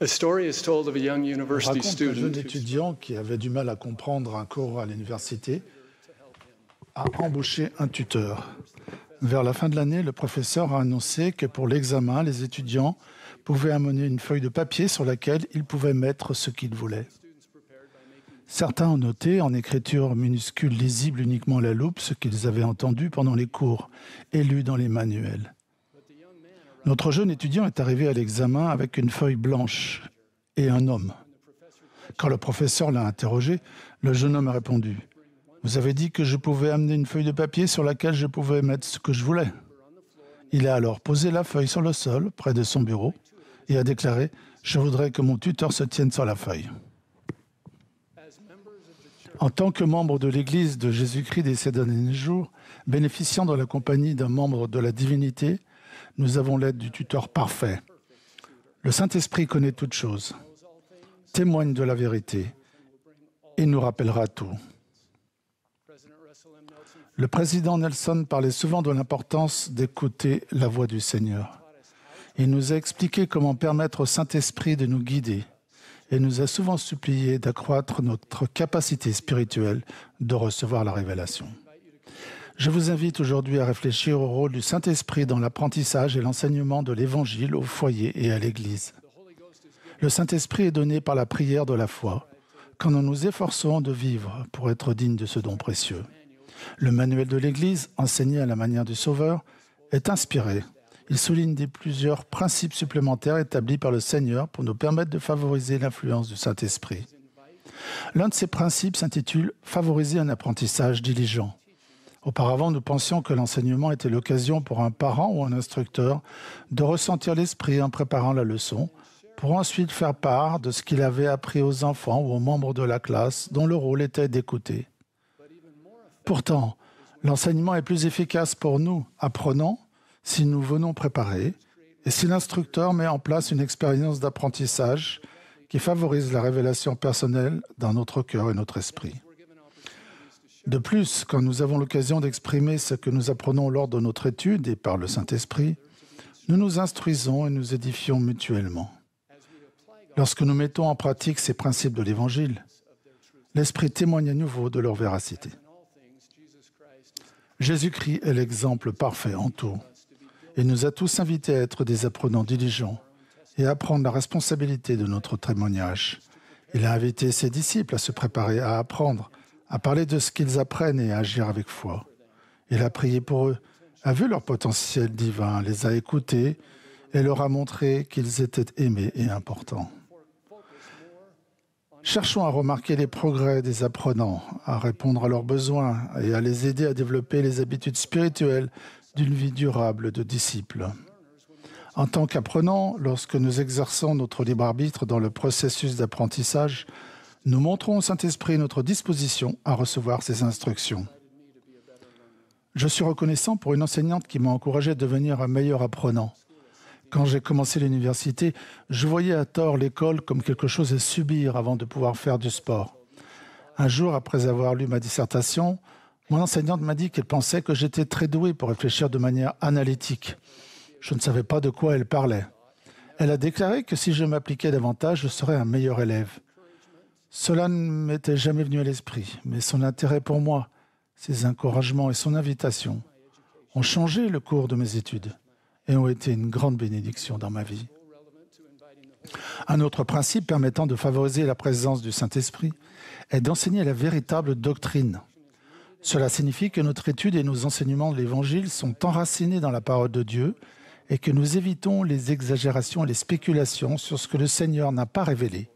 A story is told of a young On university raconte un jeune student étudiant qui avait du mal à comprendre un cours à l'université a embauché un tuteur. Vers la fin de l'année, le professeur a annoncé que pour l'examen, les étudiants pouvaient amener une feuille de papier sur laquelle ils pouvaient mettre ce qu'ils voulaient. Certains ont noté en écriture minuscule lisible uniquement à la loupe ce qu'ils avaient entendu pendant les cours et lu dans les manuels. Notre jeune étudiant est arrivé à l'examen avec une feuille blanche et un homme. Quand le professeur l'a interrogé, le jeune homme a répondu « Vous avez dit que je pouvais amener une feuille de papier sur laquelle je pouvais mettre ce que je voulais. » Il a alors posé la feuille sur le sol, près de son bureau, et a déclaré « Je voudrais que mon tuteur se tienne sur la feuille. » En tant que membre de l'Église de Jésus-Christ des ces derniers jours, bénéficiant de la compagnie d'un membre de la divinité, nous avons l'aide du tuteur parfait. Le Saint-Esprit connaît toutes choses, témoigne de la vérité et nous rappellera tout. Le président Nelson parlait souvent de l'importance d'écouter la voix du Seigneur. Il nous a expliqué comment permettre au Saint-Esprit de nous guider et nous a souvent supplié d'accroître notre capacité spirituelle de recevoir la révélation. Je vous invite aujourd'hui à réfléchir au rôle du Saint-Esprit dans l'apprentissage et l'enseignement de l'Évangile au foyer et à l'Église. Le Saint-Esprit est donné par la prière de la foi, quand nous nous efforçons de vivre pour être dignes de ce don précieux. Le manuel de l'Église, enseigné à la manière du Sauveur, est inspiré. Il souligne plusieurs principes supplémentaires établis par le Seigneur pour nous permettre de favoriser l'influence du Saint-Esprit. L'un de ces principes s'intitule « Favoriser un apprentissage diligent ». Auparavant, nous pensions que l'enseignement était l'occasion pour un parent ou un instructeur de ressentir l'esprit en préparant la leçon, pour ensuite faire part de ce qu'il avait appris aux enfants ou aux membres de la classe dont le rôle était d'écouter. Pourtant, l'enseignement est plus efficace pour nous, apprenants, si nous venons préparer et si l'instructeur met en place une expérience d'apprentissage qui favorise la révélation personnelle dans notre cœur et notre esprit. De plus, quand nous avons l'occasion d'exprimer ce que nous apprenons lors de notre étude et par le Saint-Esprit, nous nous instruisons et nous édifions mutuellement. Lorsque nous mettons en pratique ces principes de l'Évangile, l'Esprit témoigne à nouveau de leur véracité. Jésus-Christ est l'exemple parfait en tout. Il nous a tous invités à être des apprenants diligents et à prendre la responsabilité de notre témoignage. Il a invité ses disciples à se préparer à apprendre, à parler de ce qu'ils apprennent et à agir avec foi. Il a prié pour eux, a vu leur potentiel divin, les a écoutés et leur a montré qu'ils étaient aimés et importants. Cherchons à remarquer les progrès des apprenants, à répondre à leurs besoins et à les aider à développer les habitudes spirituelles d'une vie durable de disciples. En tant qu'apprenants, lorsque nous exerçons notre libre arbitre dans le processus d'apprentissage, nous montrons au Saint-Esprit notre disposition à recevoir ses instructions. Je suis reconnaissant pour une enseignante qui m'a encouragé à devenir un meilleur apprenant. Quand j'ai commencé l'université, je voyais à tort l'école comme quelque chose à subir avant de pouvoir faire du sport. Un jour, après avoir lu ma dissertation, mon enseignante m'a dit qu'elle pensait que j'étais très doué pour réfléchir de manière analytique. Je ne savais pas de quoi elle parlait. Elle a déclaré que si je m'appliquais davantage, je serais un meilleur élève. Cela ne m'était jamais venu à l'esprit, mais son intérêt pour moi, ses encouragements et son invitation ont changé le cours de mes études et ont été une grande bénédiction dans ma vie. Un autre principe permettant de favoriser la présence du Saint-Esprit est d'enseigner la véritable doctrine. Cela signifie que notre étude et nos enseignements de l'Évangile sont enracinés dans la parole de Dieu et que nous évitons les exagérations et les spéculations sur ce que le Seigneur n'a pas révélé.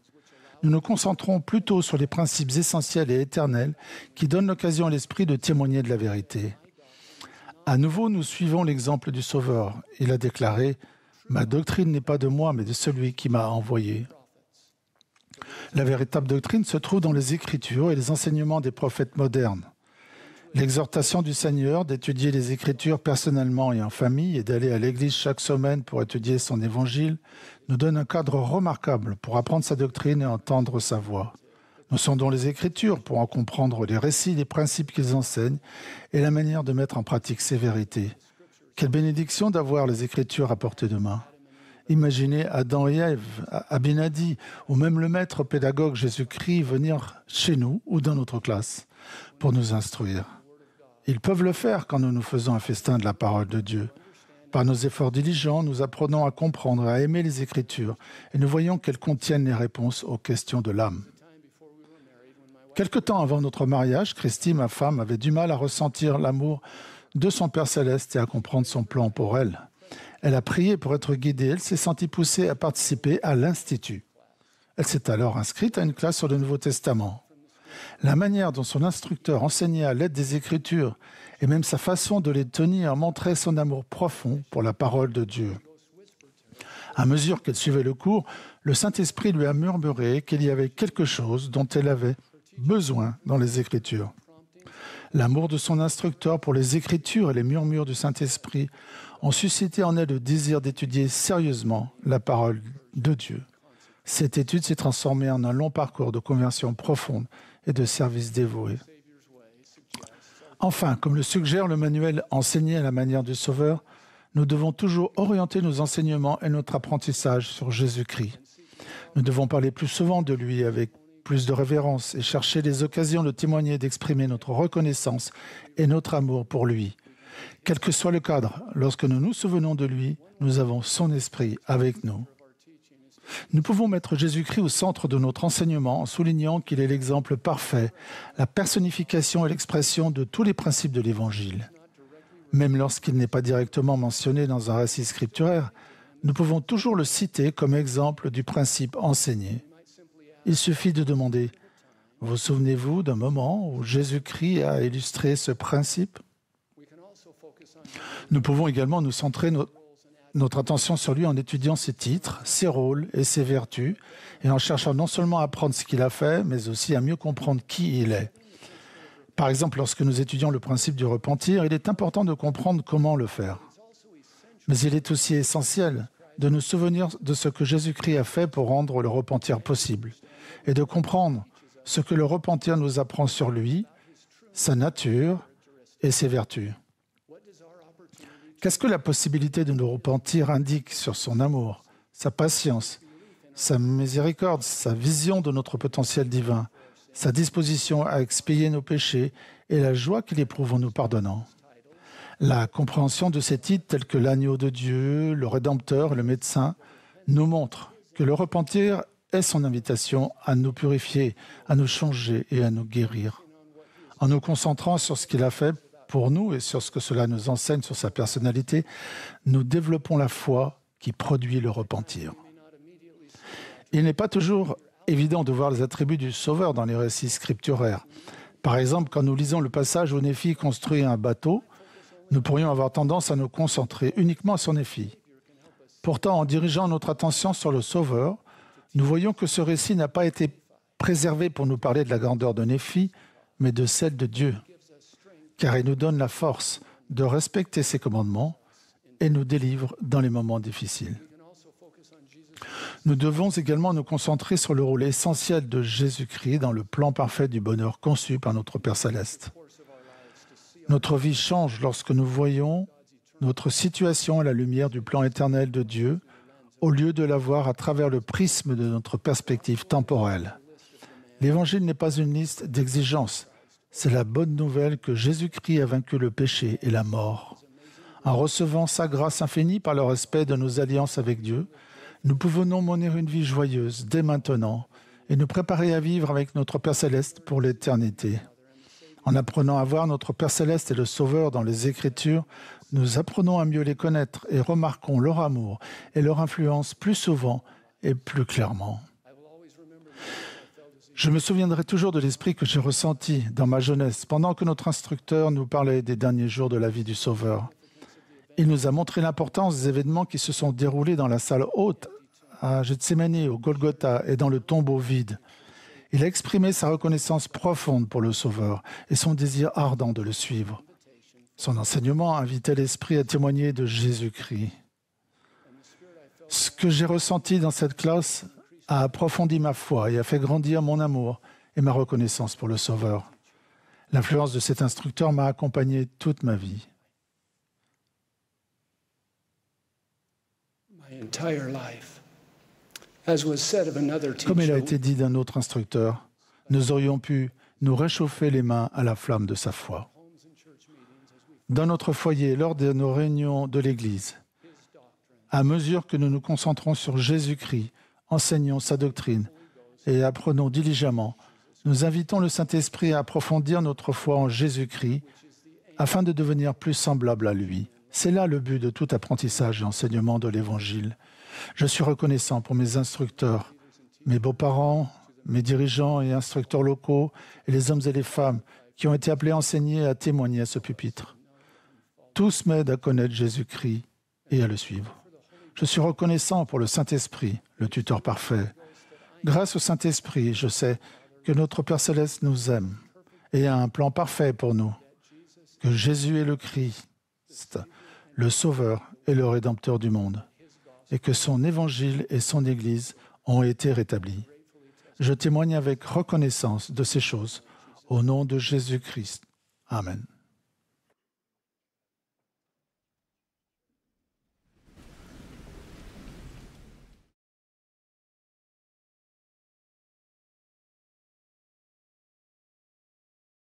Nous nous concentrons plutôt sur les principes essentiels et éternels qui donnent l'occasion à l'Esprit de témoigner de la vérité. À nouveau, nous suivons l'exemple du Sauveur. Il a déclaré « Ma doctrine n'est pas de moi, mais de celui qui m'a envoyé ». La véritable doctrine se trouve dans les Écritures et les enseignements des prophètes modernes. L'exhortation du Seigneur d'étudier les Écritures personnellement et en famille et d'aller à l'Église chaque semaine pour étudier son Évangile nous donne un cadre remarquable pour apprendre sa doctrine et entendre sa voix. Nous sondons les Écritures pour en comprendre les récits, les principes qu'ils enseignent et la manière de mettre en pratique ces vérités. Quelle bénédiction d'avoir les Écritures à portée de main. Imaginez Adam et Ève, Abinadi, ou même le maître pédagogue Jésus-Christ venir chez nous ou dans notre classe pour nous instruire. Ils peuvent le faire quand nous nous faisons un festin de la parole de Dieu. Par nos efforts diligents, nous apprenons à comprendre et à aimer les Écritures et nous voyons qu'elles contiennent les réponses aux questions de l'âme. Quelque temps avant notre mariage, Christy, ma femme, avait du mal à ressentir l'amour de son Père Céleste et à comprendre son plan pour elle. Elle a prié pour être guidée. Elle s'est sentie poussée à participer à l'Institut. Elle s'est alors inscrite à une classe sur le Nouveau Testament. La manière dont son instructeur enseignait à l'aide des Écritures et même sa façon de les tenir montrait son amour profond pour la parole de Dieu. À mesure qu'elle suivait le cours, le Saint-Esprit lui a murmuré qu'il y avait quelque chose dont elle avait besoin dans les Écritures. L'amour de son instructeur pour les Écritures et les murmures du Saint-Esprit ont suscité en elle le désir d'étudier sérieusement la parole de Dieu. Cette étude s'est transformée en un long parcours de conversion profonde et de service dévoué. Enfin, comme le suggère le manuel enseigné à la manière du Sauveur, nous devons toujours orienter nos enseignements et notre apprentissage sur Jésus-Christ. Nous devons parler plus souvent de lui avec plus de révérence et chercher des occasions de témoigner, d'exprimer notre reconnaissance et notre amour pour lui. Quel que soit le cadre, lorsque nous nous souvenons de lui, nous avons son esprit avec nous. Nous pouvons mettre Jésus-Christ au centre de notre enseignement en soulignant qu'il est l'exemple parfait, la personnification et l'expression de tous les principes de l'Évangile. Même lorsqu'il n'est pas directement mentionné dans un récit scripturaire, nous pouvons toujours le citer comme exemple du principe enseigné. Il suffit de demander « Vous souvenez-vous d'un moment où Jésus-Christ a illustré ce principe ?» Nous pouvons également nous centrer notre attention sur lui en étudiant ses titres, ses rôles et ses vertus, et en cherchant non seulement à apprendre ce qu'il a fait, mais aussi à mieux comprendre qui il est. Par exemple, lorsque nous étudions le principe du repentir, il est important de comprendre comment le faire. Mais il est aussi essentiel de nous souvenir de ce que Jésus-Christ a fait pour rendre le repentir possible, et de comprendre ce que le repentir nous apprend sur lui, sa nature et ses vertus. Qu'est-ce que la possibilité de nous repentir indique sur son amour, sa patience, sa miséricorde, sa vision de notre potentiel divin, sa disposition à expier nos péchés et la joie qu'il éprouve en nous pardonnant? La compréhension de ces titres tels que l'agneau de Dieu, le Rédempteur, le médecin, nous montre que le repentir est son invitation à nous purifier, à nous changer et à nous guérir. En nous concentrant sur ce qu'il a fait pour nous et sur ce que cela nous enseigne sur sa personnalité, nous développons la foi qui produit le repentir. Il n'est pas toujours évident de voir les attributs du Sauveur dans les récits scripturaires. Par exemple, quand nous lisons le passage où Néphi construit un bateau, nous pourrions avoir tendance à nous concentrer uniquement sur Néphi. Pourtant, en dirigeant notre attention sur le Sauveur, nous voyons que ce récit n'a pas été préservé pour nous parler de la grandeur de Néphi, mais de celle de Dieu, car il nous donne la force de respecter ses commandements et nous délivre dans les moments difficiles. Nous devons également nous concentrer sur le rôle essentiel de Jésus-Christ dans le plan parfait du bonheur conçu par notre Père Céleste. Notre vie change lorsque nous voyons notre situation à la lumière du plan éternel de Dieu, au lieu de la voir à travers le prisme de notre perspective temporelle. L'Évangile n'est pas une liste d'exigences, c'est la bonne nouvelle que Jésus-Christ a vaincu le péché et la mort. En recevant sa grâce infinie par le respect de nos alliances avec Dieu, nous pouvons mener une vie joyeuse dès maintenant et nous préparer à vivre avec notre Père Céleste pour l'éternité. En apprenant à voir notre Père Céleste et le Sauveur dans les Écritures, nous apprenons à mieux les connaître et remarquons leur amour et leur influence plus souvent et plus clairement. Je me souviendrai toujours de l'esprit que j'ai ressenti dans ma jeunesse pendant que notre instructeur nous parlait des derniers jours de la vie du Sauveur. Il nous a montré l'importance des événements qui se sont déroulés dans la salle haute, à Gethsémani, au Golgotha et dans le tombeau vide. Il a exprimé sa reconnaissance profonde pour le Sauveur et son désir ardent de le suivre. Son enseignement invitait l'esprit à témoigner de Jésus-Christ. Ce que j'ai ressenti dans cette classe a approfondi ma foi et a fait grandir mon amour et ma reconnaissance pour le Sauveur. L'influence de cet instructeur m'a accompagné toute ma vie. Comme il a été dit d'un autre instructeur, nous aurions pu nous réchauffer les mains à la flamme de sa foi. Dans notre foyer, lors de nos réunions de l'Église, à mesure que nous nous concentrons sur Jésus-Christ, enseignons sa doctrine et apprenons diligemment, nous invitons le Saint-Esprit à approfondir notre foi en Jésus-Christ afin de devenir plus semblable à lui. C'est là le but de tout apprentissage et enseignement de l'Évangile. Je suis reconnaissant pour mes instructeurs, mes beaux-parents, mes dirigeants et instructeurs locaux et les hommes et les femmes qui ont été appelés à enseigner et à témoigner à ce pupitre. Tous m'aident à connaître Jésus-Christ et à le suivre. Je suis reconnaissant pour le Saint-Esprit, le tuteur parfait. Grâce au Saint-Esprit, je sais que notre Père Céleste nous aime et a un plan parfait pour nous, que Jésus est le Christ, le Sauveur et le Rédempteur du monde, et que son Évangile et son Église ont été rétablis. Je témoigne avec reconnaissance de ces choses, au nom de Jésus-Christ. Amen.